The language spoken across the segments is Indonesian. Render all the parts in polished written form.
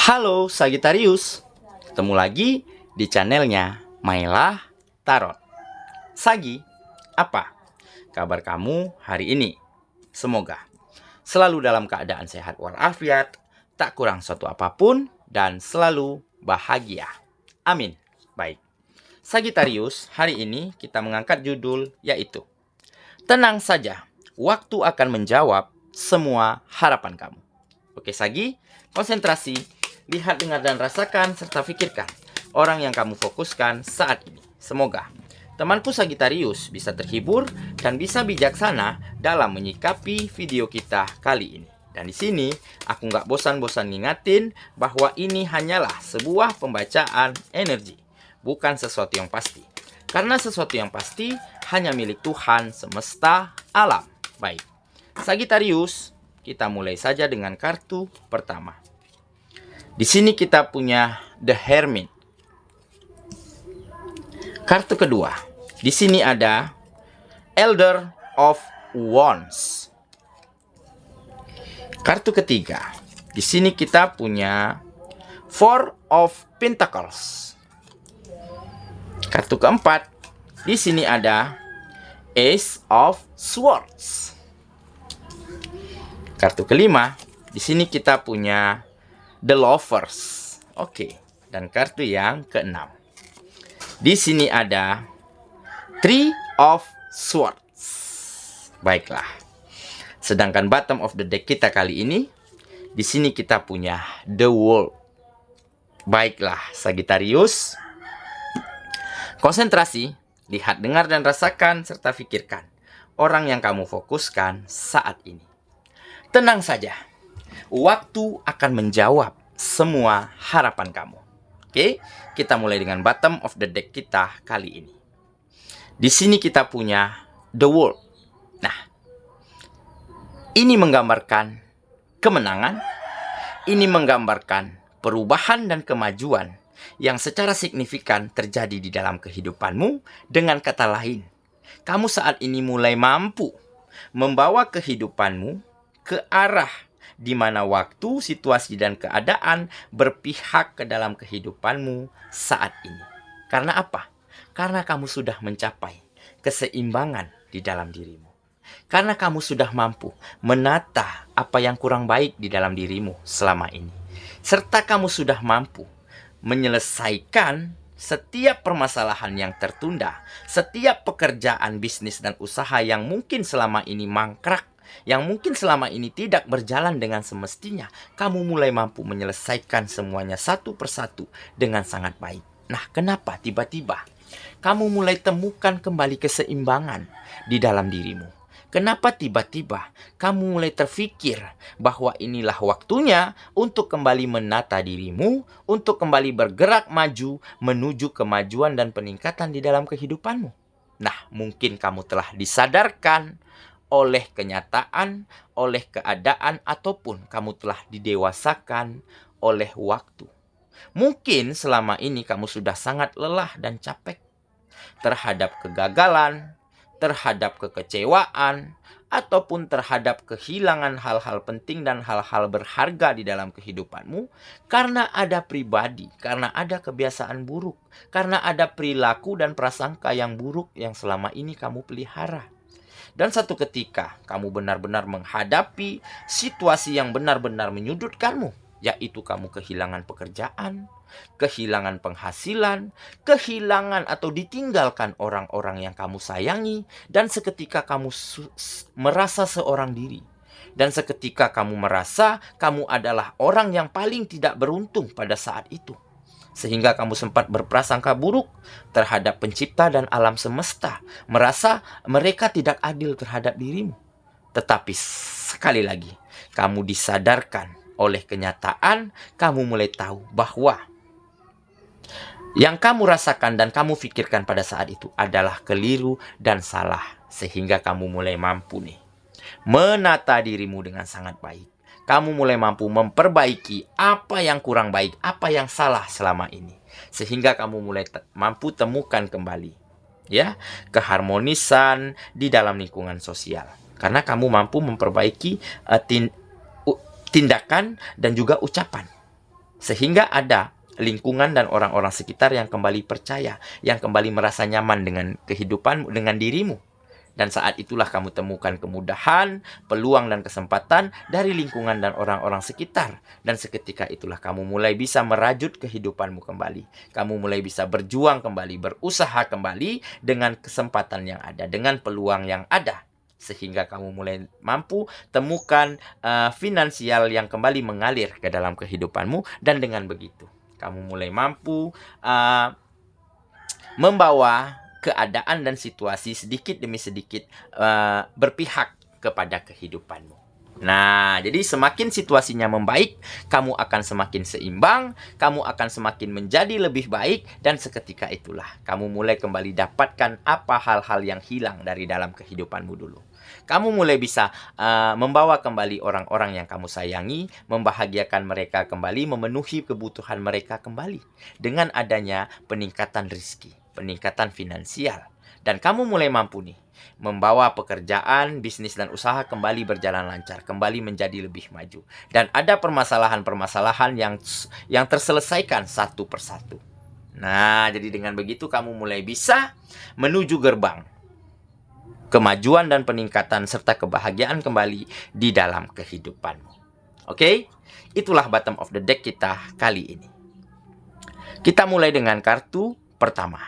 Halo Sagittarius, ketemu lagi di channelnya Mailah Tarot. Sagi, apa kabar kamu hari ini? Semoga selalu dalam keadaan sehat walafiat, tak kurang suatu apapun, dan selalu bahagia. Amin. Baik, Sagittarius, hari ini kita mengangkat judul yaitu Tenang saja, waktu akan menjawab semua harapan kamu. Oke Sagi, konsentrasi, lihat, dengar, dan rasakan, serta pikirkan orang yang kamu fokuskan saat ini. Semoga temanku Sagittarius bisa terhibur dan bisa bijaksana dalam menyikapi video kita kali ini. Dan di sini aku nggak bosan-bosan ngingatin bahwa ini hanyalah sebuah pembacaan energi, bukan sesuatu yang pasti. Karena sesuatu yang pasti hanya milik Tuhan semesta alam. Baik, Sagittarius, kita mulai saja dengan kartu pertama. Di sini kita punya The Hermit. Kartu kedua, di sini ada Elder of Wands. Kartu ketiga, di sini kita punya Four of Pentacles. Kartu keempat, di sini ada Ace of Swords. Kartu kelima, di sini kita punya The Lovers. Oke, dan kartu yang keenam, di sini ada Three of Swords. Baiklah. Sedangkan bottom of the deck kita kali ini, di sini kita punya The World. Baiklah, Sagittarius. Konsentrasi, lihat, dengar, dan rasakan, serta pikirkan orang yang kamu fokuskan saat ini. Tenang saja, waktu akan menjawab semua harapan kamu. Oke, kita mulai dengan bottom of the deck kita kali ini. Di sini kita punya The World. Nah, ini menggambarkan kemenangan, ini menggambarkan perubahan dan kemajuan yang secara signifikan terjadi di dalam kehidupanmu. Dengan kata lain, kamu saat ini mulai mampu membawa kehidupanmu ke arah di mana waktu, situasi, dan keadaan berpihak ke dalam kehidupanmu saat ini. Karena apa? Karena kamu sudah mencapai keseimbangan di dalam dirimu. Karena kamu sudah mampu menata apa yang kurang baik di dalam dirimu selama ini. Serta kamu sudah mampu menyelesaikan setiap permasalahan yang tertunda, setiap pekerjaan, bisnis, dan usaha yang mungkin selama ini mangkrak, yang mungkin selama ini tidak berjalan dengan semestinya. Kamu mulai mampu menyelesaikan semuanya satu persatu dengan sangat baik. Nah, kenapa tiba-tiba kamu mulai temukan kembali keseimbangan di dalam dirimu? Kenapa tiba-tiba kamu mulai terfikir bahwa inilah waktunya untuk kembali menata dirimu, untuk kembali bergerak maju menuju kemajuan dan peningkatan di dalam kehidupanmu? Nah, mungkin kamu telah disadarkan oleh kenyataan, oleh keadaan, ataupun kamu telah didewasakan oleh waktu. Mungkin selama ini kamu sudah sangat lelah dan capek terhadap kegagalan, terhadap kekecewaan, ataupun terhadap kehilangan hal-hal penting dan hal-hal berharga di dalam kehidupanmu, karena ada pribadi, karena ada kebiasaan buruk, karena ada perilaku dan prasangka yang buruk yang selama ini kamu pelihara. Dan satu ketika kamu benar-benar menghadapi situasi yang benar-benar menyudutkanmu, yaitu kamu kehilangan pekerjaan, kehilangan penghasilan, kehilangan atau ditinggalkan orang-orang yang kamu sayangi, dan seketika kamu merasa seorang diri. Dan seketika kamu merasa kamu adalah orang yang paling tidak beruntung pada saat itu. Sehingga kamu sempat berprasangka buruk terhadap pencipta dan alam semesta, merasa mereka tidak adil terhadap dirimu. Tetapi sekali lagi, kamu disadarkan oleh kenyataan, kamu mulai tahu bahwa yang kamu rasakan dan kamu pikirkan pada saat itu adalah keliru dan salah. Sehingga kamu mulai mampu nih menata dirimu dengan sangat baik. Kamu mulai mampu memperbaiki apa yang kurang baik, apa yang salah selama ini. Sehingga kamu mulai mampu temukan kembali ya keharmonisan di dalam lingkungan sosial. Karena kamu mampu memperbaiki tindakan dan juga ucapan. Sehingga ada lingkungan dan orang-orang sekitar yang kembali percaya, yang kembali merasa nyaman dengan kehidupanmu, dengan dirimu. Dan saat itulah kamu temukan kemudahan, peluang dan kesempatan dari lingkungan dan orang-orang sekitar. Dan seketika itulah kamu mulai bisa merajut kehidupanmu kembali. Kamu mulai bisa berjuang kembali, berusaha kembali dengan kesempatan yang ada, dengan peluang yang ada. Sehingga kamu mulai mampu temukan finansial yang kembali mengalir ke dalam kehidupanmu. Dan dengan begitu, kamu mulai mampu membawa keadaan dan situasi sedikit demi sedikit berpihak kepada kehidupanmu. Nah, jadi semakin situasinya membaik, kamu akan semakin seimbang, kamu akan semakin menjadi lebih baik, dan seketika itulah kamu mulai kembali dapatkan apa hal-hal yang hilang dari dalam kehidupanmu dulu. Kamu mulai bisa membawa kembali orang-orang yang kamu sayangi, membahagiakan mereka kembali, memenuhi kebutuhan mereka kembali dengan adanya peningkatan rezeki, peningkatan finansial. Dan kamu mulai mampu nih membawa pekerjaan, bisnis, dan usaha kembali berjalan lancar, kembali menjadi lebih maju. Dan ada permasalahan-permasalahan yang terselesaikan satu persatu. Nah, jadi dengan begitu kamu mulai bisa menuju gerbang kemajuan dan peningkatan serta kebahagiaan kembali di dalam kehidupanmu. Oke? Itulah bottom of the deck kita kali ini. Kita mulai dengan kartu pertama.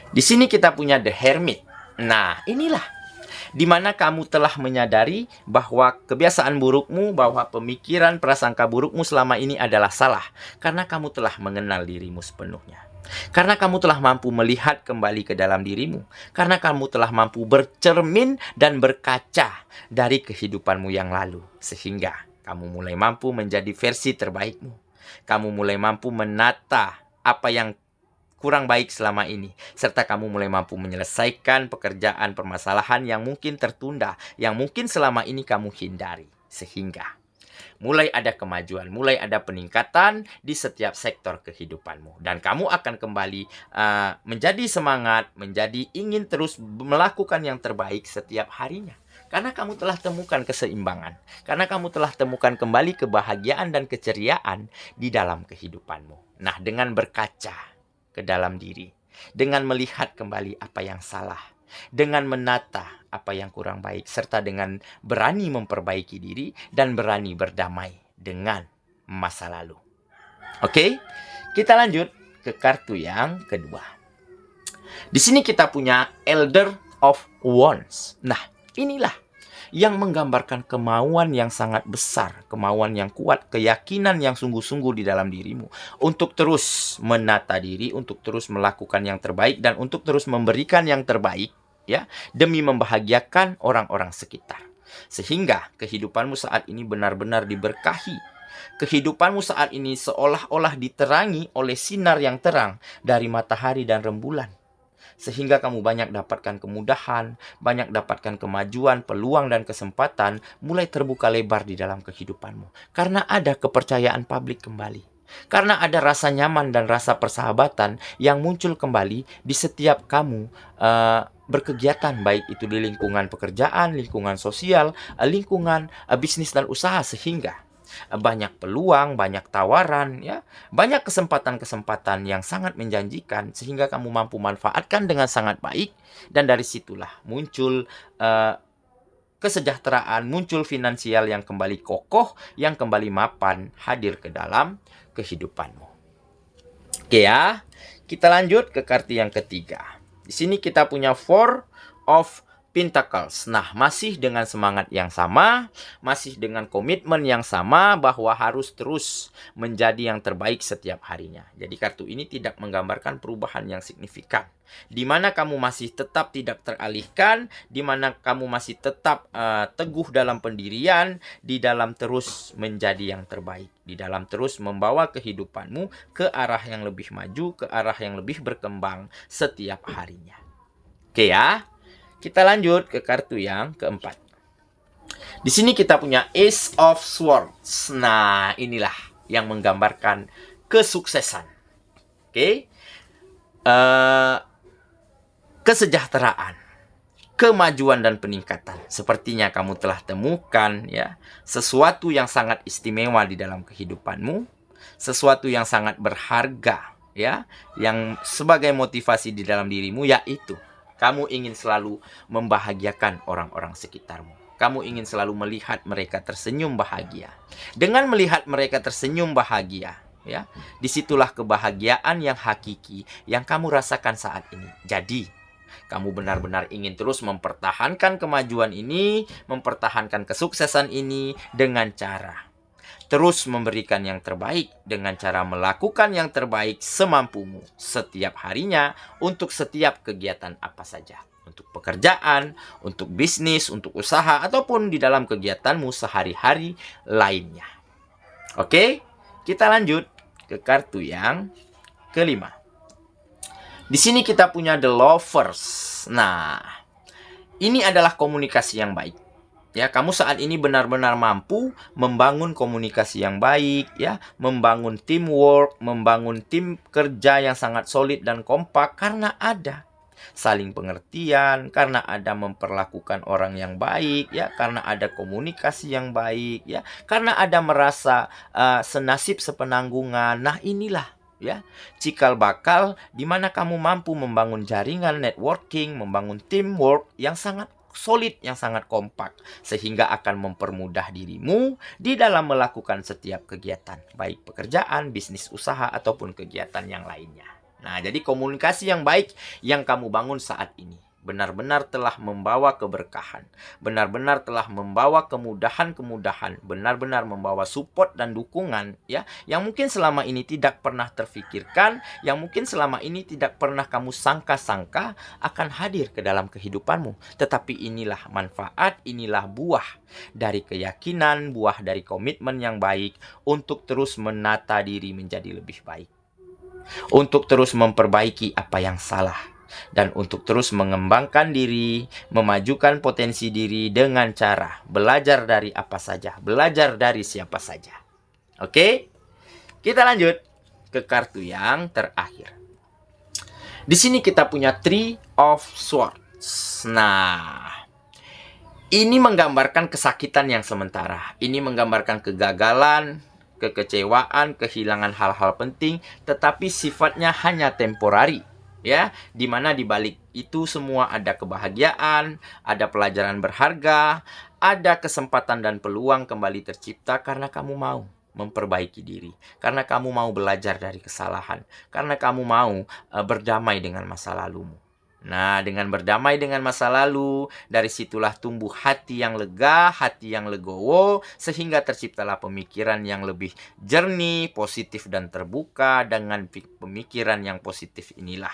Di sini kita punya The Hermit. Nah, inilah di mana kamu telah menyadari bahwa kebiasaan burukmu, bahwa pemikiran, prasangka burukmu selama ini adalah salah. Karena kamu telah mengenal dirimu sepenuhnya. Karena kamu telah mampu melihat kembali ke dalam dirimu. Karena kamu telah mampu bercermin dan berkaca dari kehidupanmu yang lalu. Sehingga kamu mulai mampu menjadi versi terbaikmu. Kamu mulai mampu menata apa yang kurang baik selama ini, serta kamu mulai mampu menyelesaikan pekerjaan permasalahan yang mungkin tertunda, yang mungkin selama ini kamu hindari, sehingga mulai ada kemajuan, mulai ada peningkatan di setiap sektor kehidupanmu, dan kamu akan kembali menjadi semangat, menjadi ingin terus melakukan yang terbaik setiap harinya. Karena kamu telah temukan keseimbangan, karena kamu telah temukan kembali kebahagiaan dan keceriaan di dalam kehidupanmu. Nah, dengan berkaca ke dalam diri, dengan melihat kembali apa yang salah, dengan menata apa yang kurang baik, serta dengan berani memperbaiki diri dan berani berdamai dengan masa lalu. Oke, kita lanjut ke kartu yang kedua. Di sini kita punya Elder of Wands. Nah, inilah yang menggambarkan kemauan yang sangat besar, kemauan yang kuat, keyakinan yang sungguh-sungguh di dalam dirimu untuk terus menata diri, untuk terus melakukan yang terbaik, dan untuk terus memberikan yang terbaik, ya, demi membahagiakan orang-orang sekitar. Sehingga kehidupanmu saat ini benar-benar diberkahi. Kehidupanmu saat ini seolah-olah diterangi oleh sinar yang terang dari matahari dan rembulan. Sehingga kamu banyak dapatkan kemudahan, banyak dapatkan kemajuan, peluang, dan kesempatan mulai terbuka lebar di dalam kehidupanmu. Karena ada kepercayaan publik kembali. Karena ada rasa nyaman dan rasa persahabatan yang muncul kembali di setiap kamu berkegiatan, baik itu di lingkungan pekerjaan, lingkungan sosial, lingkungan bisnis dan usaha, sehingga banyak peluang, banyak tawaran, ya, banyak kesempatan-kesempatan yang sangat menjanjikan, sehingga kamu mampu manfaatkan dengan sangat baik, dan dari situlah muncul kesejahteraan, muncul finansial yang kembali kokoh, yang kembali mapan hadir ke dalam kehidupanmu. Oke ya, kita lanjut ke kartu yang ketiga. Di sini kita punya Four of Pentacles. Nah, masih dengan semangat yang sama, masih dengan komitmen yang sama bahwa harus terus menjadi yang terbaik setiap harinya. Jadi kartu ini tidak menggambarkan perubahan yang signifikan, di mana kamu masih tetap tidak teralihkan, di mana kamu masih tetap teguh dalam pendirian, di dalam terus menjadi yang terbaik, di dalam terus membawa kehidupanmu ke arah yang lebih maju, ke arah yang lebih berkembang setiap harinya. Oke ya. Kita lanjut ke kartu yang keempat. Di sini kita punya Ace of Swords. Nah, inilah yang menggambarkan kesuksesan. Oke. Kesejahteraan, kemajuan dan peningkatan. Sepertinya kamu telah temukan, ya, sesuatu yang sangat istimewa di dalam kehidupanmu. sesuatu yang sangat berharga, ya, yang sebagai motivasi di dalam dirimu, yaitu kamu ingin selalu membahagiakan orang-orang sekitarmu. Kamu ingin selalu melihat mereka tersenyum bahagia. Dengan melihat mereka tersenyum bahagia, ya, disitulah kebahagiaan yang hakiki yang kamu rasakan saat ini. Jadi, kamu benar-benar ingin terus mempertahankan kemajuan ini, mempertahankan kesuksesan ini dengan cara terus memberikan yang terbaik, dengan cara melakukan yang terbaik semampumu setiap harinya untuk setiap kegiatan apa saja. Untuk pekerjaan, untuk bisnis, untuk usaha, ataupun di dalam kegiatanmu sehari-hari lainnya. Oke, kita lanjut ke kartu yang kelima. Di sini kita punya The Lovers. Nah, ini adalah komunikasi yang baik. Ya, kamu saat ini benar-benar mampu membangun komunikasi yang baik, ya, membangun teamwork, membangun tim kerja yang sangat solid dan kompak karena ada saling pengertian, karena ada memperlakukan orang yang baik, ya, karena ada komunikasi yang baik, ya, karena ada merasa senasib sepenanggungan. Nah, inilah, ya, cikal bakal di mana kamu mampu membangun jaringan networking, membangun teamwork yang sangat solid, yang sangat kompak, sehingga akan mempermudah dirimu di dalam melakukan setiap kegiatan, baik pekerjaan, bisnis usaha, ataupun kegiatan yang lainnya. Nah, jadi komunikasi yang baik yang kamu bangun saat ini benar-benar telah membawa keberkahan, benar-benar telah membawa kemudahan-kemudahan, benar-benar membawa support dan dukungan, ya, yang mungkin selama ini tidak pernah terfikirkan, yang mungkin selama ini tidak pernah kamu sangka-sangka akan hadir ke dalam kehidupanmu. Tetapi inilah manfaat, inilah buah dari keyakinan, buah dari komitmen yang baik untuk terus menata diri menjadi lebih baik, untuk terus memperbaiki apa yang salah, dan untuk terus mengembangkan diri, memajukan potensi diri dengan cara belajar dari apa saja, belajar dari siapa saja. Oke, kita lanjut ke kartu yang terakhir. Di sini kita punya Three of Swords. Nah, ini menggambarkan kesakitan yang sementara. Ini menggambarkan kegagalan, kekecewaan, kehilangan hal-hal penting, tetapi sifatnya hanya temporari. Ya, dimana di balik itu semua ada kebahagiaan, ada pelajaran berharga, ada kesempatan dan peluang kembali tercipta karena kamu mau memperbaiki diri, karena kamu mau belajar dari kesalahan, karena kamu mau berdamai dengan masa lalumu. Nah, dengan berdamai dengan masa lalu, dari situlah tumbuh hati yang lega, hati yang legowo, sehingga terciptalah pemikiran yang lebih jernih, positif dan terbuka. Dengan pemikiran yang positif inilah,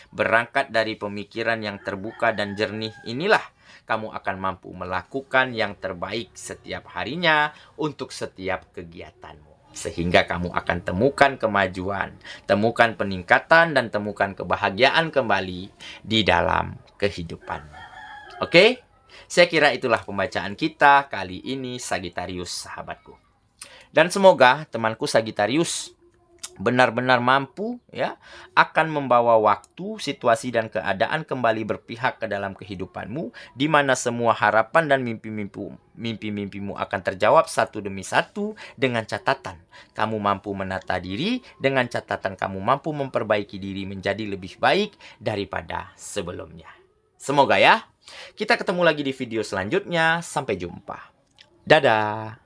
berangkat dari pemikiran yang terbuka dan jernih inilah, kamu akan mampu melakukan yang terbaik setiap harinya untuk setiap kegiatanmu. Sehingga kamu akan temukan kemajuan, temukan peningkatan, dan temukan kebahagiaan kembali di dalam kehidupanmu. Oke? Saya kira itulah pembacaan kita kali ini, Sagittarius sahabatku. Dan semoga temanku Sagittarius benar-benar mampu, ya, akan membawa waktu, situasi, dan keadaan kembali berpihak ke dalam kehidupanmu, di mana semua harapan dan mimpi-mimpimu akan terjawab satu demi satu, dengan catatan kamu mampu menata diri, dengan catatan kamu mampu memperbaiki diri menjadi lebih baik daripada sebelumnya. Semoga, ya. Kita ketemu lagi di video selanjutnya. Sampai jumpa. Dadah.